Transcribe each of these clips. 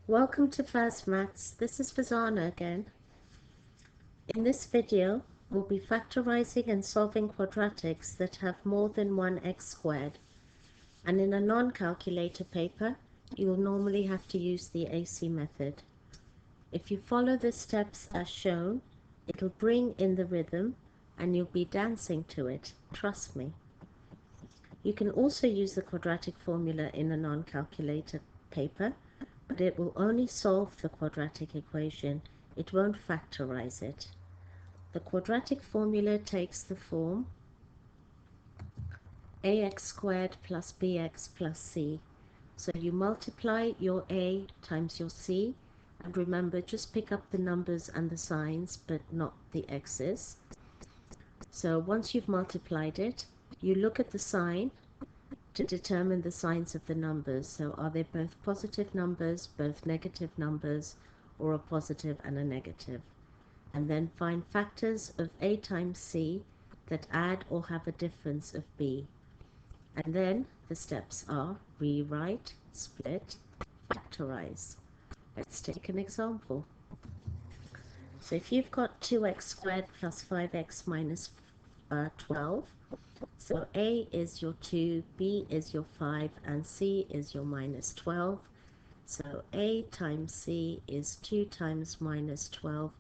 Welcome to FAZMATHS. This is Fazana again. In this video, we'll be factorizing and solving quadratics that have more than one x squared. And in a non-calculator paper, you will normally have to use the AC method. If you follow the steps as shown, it'll bring in the rhythm and you'll be dancing to it. Trust me. You can also use the quadratic formula in a non-calculator paper, but it will only solve the quadratic equation. It won't factorize it. The quadratic formula takes the form ax squared plus bx plus c. So you multiply your a times your c, and remember, just pick up the numbers and the signs, but not the x's. So once you've multiplied it, you look at the sign to determine the signs of the numbers. So are they both positive numbers, both negative numbers, or a positive and a negative? And then find factors of a times c that add or have a difference of b. And then the steps are rewrite, split, factorize. Let's take an example. So if you've got 2x squared plus 5x minus 12, so a is your 2, b is your 5, and c is your minus 12. So a times c is 2 times minus 12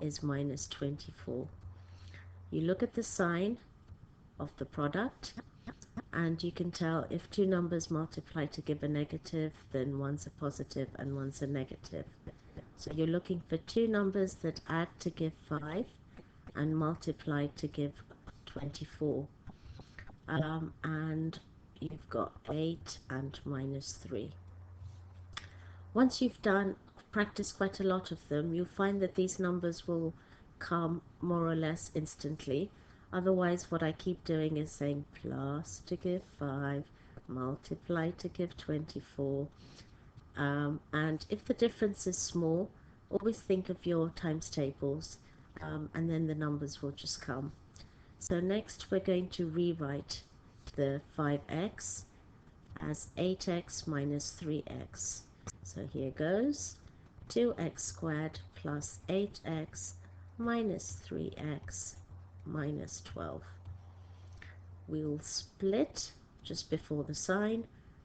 is minus 24. You look at the sign of the product, and you can tell if two numbers multiply to give a negative, then one's a positive and one's a negative. So you're looking for two numbers that add to give 5 and multiply to give 24. And you've got 8 and minus 3. Once you've practiced quite a lot of them, you'll find that these numbers will come more or less instantly. Otherwise, what I keep doing is saying plus to give 5, multiply to give 24. And if the difference is small, always think of your times tables, and then the numbers will just come. So next we're going to rewrite the 5x as 8x minus 3x. So here goes 2x squared plus 8x minus 3x minus 12. We'll split just before the sign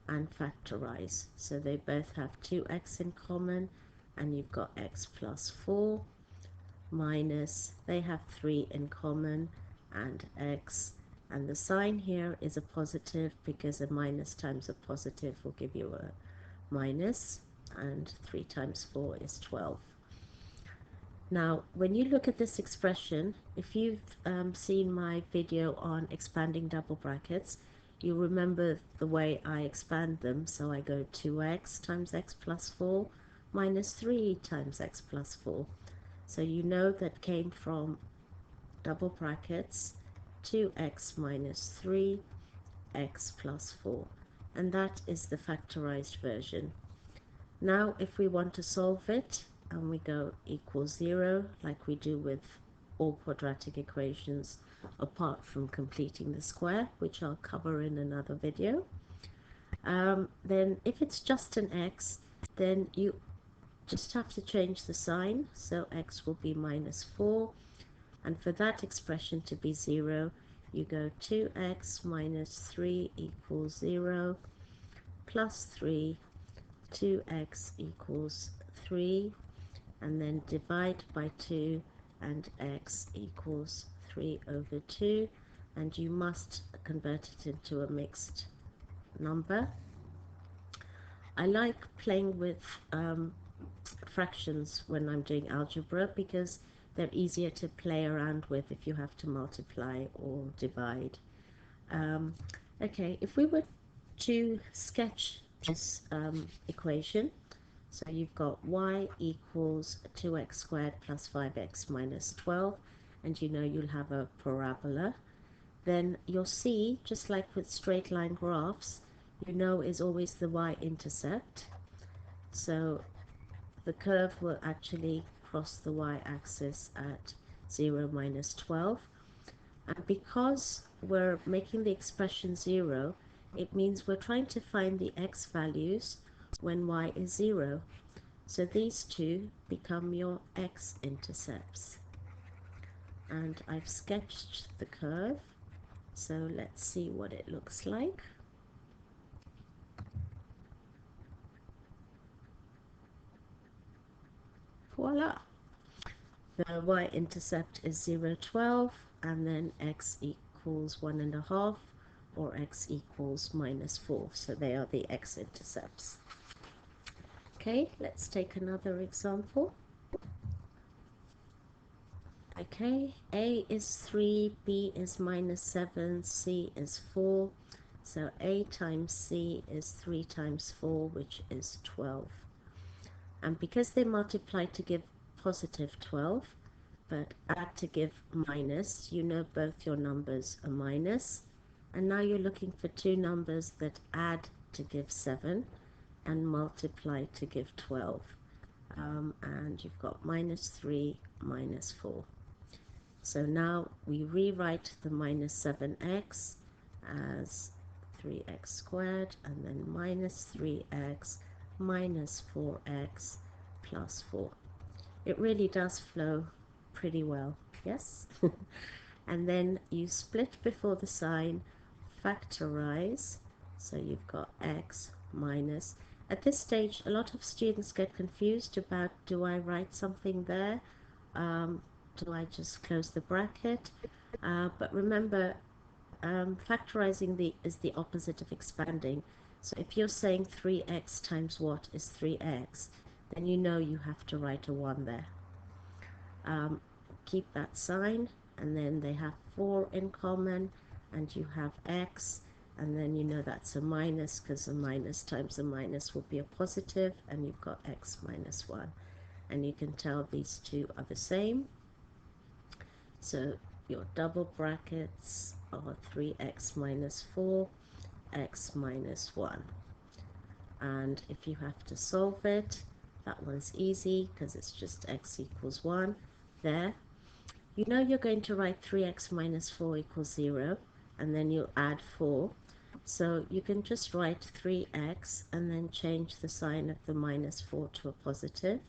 and factorize. So they both have 2x in common, and you've got x plus 4 minus, they have 3 in common, and x, and the sign here is a positive because a minus times a positive will give you a minus, and 3 times 4 is 12. Now, when you look at this expression, if you've seen my video on expanding double brackets, you remember the way I expand them. So I go 2x times x plus 4 minus 3 times x plus 4. So you know that came from double brackets 2x minus 3 x plus 4. And that is the factorized version. Now if we want to solve it, and we go equals 0 like we do with all quadratic equations apart from completing the square, which I'll cover in another video, then if it's just an x, then you just have to change the sign. So x will be minus 4, and for that expression to be 0, you go 2x minus 3 equals 0 plus 3, 2x equals 3, and then divide by 2, and x equals 3 over 2, and you must convert it into a mixed number. I like playing with fractions when I'm doing algebra because they're easier to play around with if you have to multiply or divide. Okay, if we were to sketch this equation, so you've got y equals 2x squared plus 5x minus 12, and you know you'll have a parabola. Then your c, just like with straight line graphs, you know is always the y-intercept. So the curve will actually cross the y-axis at 0 minus 12. And because we're making the expression 0, it means we're trying to find the x values when y is 0. So these two become your x-intercepts. And I've sketched the curve, so let's see what it looks like. Voila! The y-intercept is 0, 12, and then x equals 1.5, or x equals -4. So they are the x-intercepts. Okay, let's take another example. Okay, A is 3, B is -7, C is 4. So A times C is 3 times 4, which is 12. And because they multiply to give positive 12, but add to give minus, you know both your numbers are minus. And now you're looking for two numbers that add to give 7 and multiply to give 12. And you've got -3, -4. So now we rewrite the -7x as 3x squared, and then -3x minus 4x plus 4. It really does flow pretty well, yes? And then you split before the sign, factorize, so you've got x minus. At this stage, a lot of students get confused about, do I write something there? Do I just close the bracket? But remember, factorizing is the opposite of expanding. So if you're saying 3x times what is 3x, then you know you have to write a 1 there. Keep that sign, and then they have 4 in common, and you have x, and then you know that's a minus, because a minus times a minus will be a positive, and you've got x minus 1. And you can tell these two are the same. So your double brackets are 3x minus 4, x minus 1. And if you have to solve it, that one's easy because it's just x equals 1 there. You know you're going to write 3x minus 4 equals 0, and then you'll add 4. So you can just write 3x and then change the sign of the minus 4 to a positive.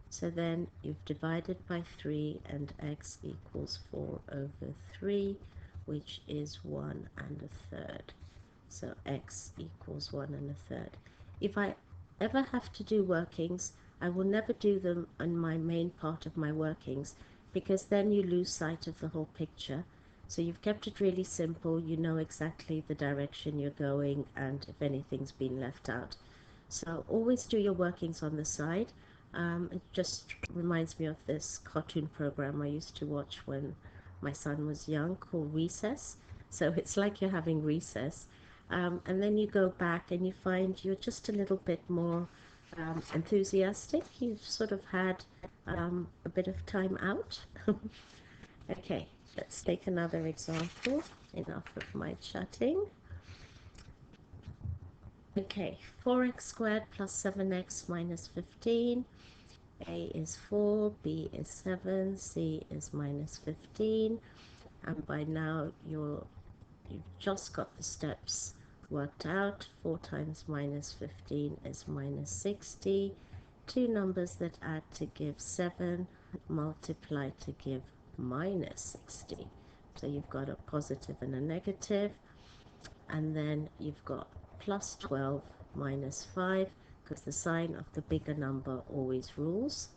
So then you've divided by 3, and x equals 4 over 3, which is 1 1/3. So x equals 1 1/3. If I ever have to do workings, I will never do them on my main part of my workings, because then you lose sight of the whole picture. So you've kept it really simple, you know exactly the direction you're going and if anything's been left out. So always do your workings on the side. It just reminds me of this cartoon program I used to watch when my son was young called Recess. So it's like you're having recess. And then you go back and you find you're just a little bit more enthusiastic. You've sort of had a bit of time out. Okay, let's take another example. Enough of my chatting. Okay, 4x squared plus 7x minus 15. A is 4, B is 7, C is minus 15. And by now you've just got the steps worked out. 4 times minus 15 is minus 60. Two numbers that add to give 7, multiply to give minus 60. So you've got a positive and a negative. And then you've got plus 12 minus 5, because the sign of the bigger number always rules.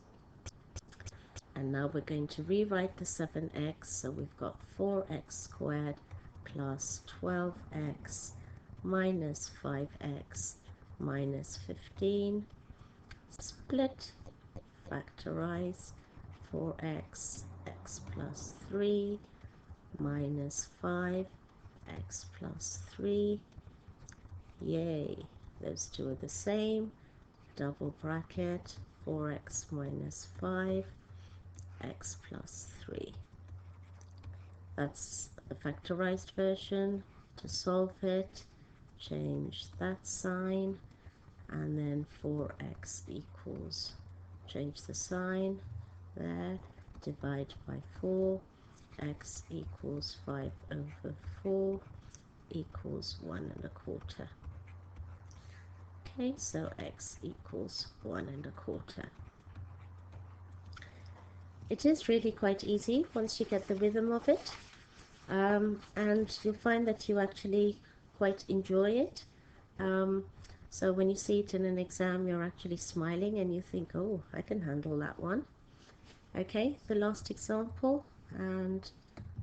And now we're going to rewrite the 7x, so we've got 4x squared plus 12x minus 5x minus 15. Split, factorize, 4x, x plus 3 minus 5, x plus 3. Yay, those two are the same. Double bracket, 4x minus 5, x plus 3. That's the factorized version. To solve it, change that sign, and then 4x equals, change the sign there, divide by 4, x equals 5 over 4 equals 1 1/4. Okay, so x equals 1.25. It is really quite easy once you get the rhythm of it, and you'll find that you actually quite enjoy it. So when you see it in an exam, you're actually smiling and you think, oh, I can handle that one. Okay, the last example, and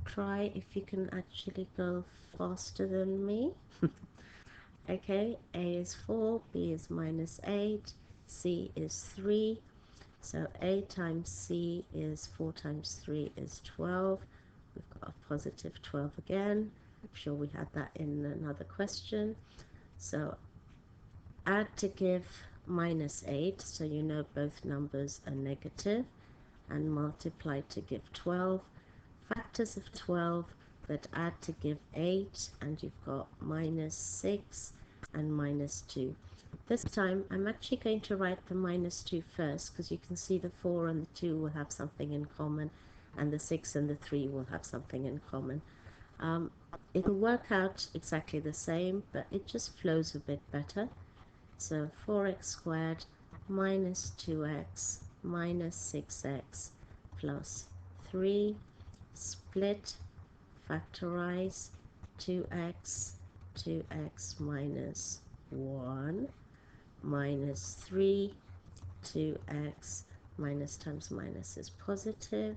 try if you can actually go faster than me. Okay, A is 4, B is -8, C is 3. So A times C is 4 times 3 is 12. We've got a positive 12 again. I'm sure we had that in another question. So add to give -8, so you know both numbers are negative, and multiply to give 12. Factors of 12 that add to give 8, and you've got -6 and -2. This time I'm actually going to write the -2 first, because you can see the 4 and the 2 will have something in common, and the 6 and the 3 will have something in common. It'll work out exactly the same, but it just flows a bit better. So 4x squared minus 2x minus 6x plus 3, split, factorize 2x minus 1 minus 3, 2x minus times minus is positive,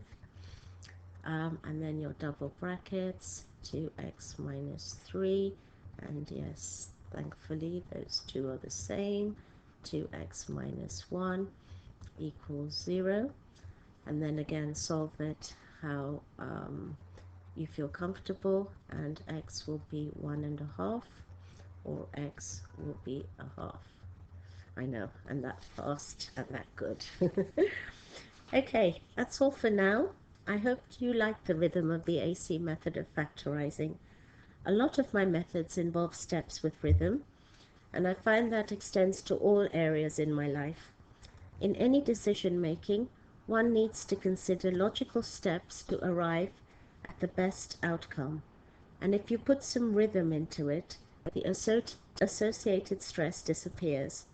and then your double brackets, 2x minus 3, and yes, thankfully those two are the same, 2x minus 1 equals 0, and then again solve it how you feel comfortable, and x will be 1.5, or x will be a half. I know, and that fast and that good. Okay, that's all for now. I hope you like the rhythm of the AC method of factorizing. A lot of my methods involve steps with rhythm, and I find that extends to all areas in my life. In any decision making, one needs to consider logical steps to arrive at the best outcome, and if you put some rhythm into it, the associated stress disappears.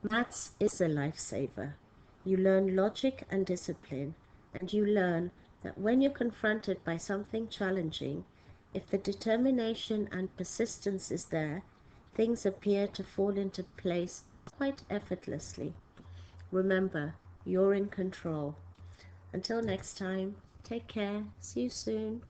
Maths is a lifesaver. You learn logic and discipline, and you learn that when you're confronted by something challenging, if the determination and persistence is there, things appear to fall into place quite effortlessly. Remember, you're in control. Until next time, take care. See you soon.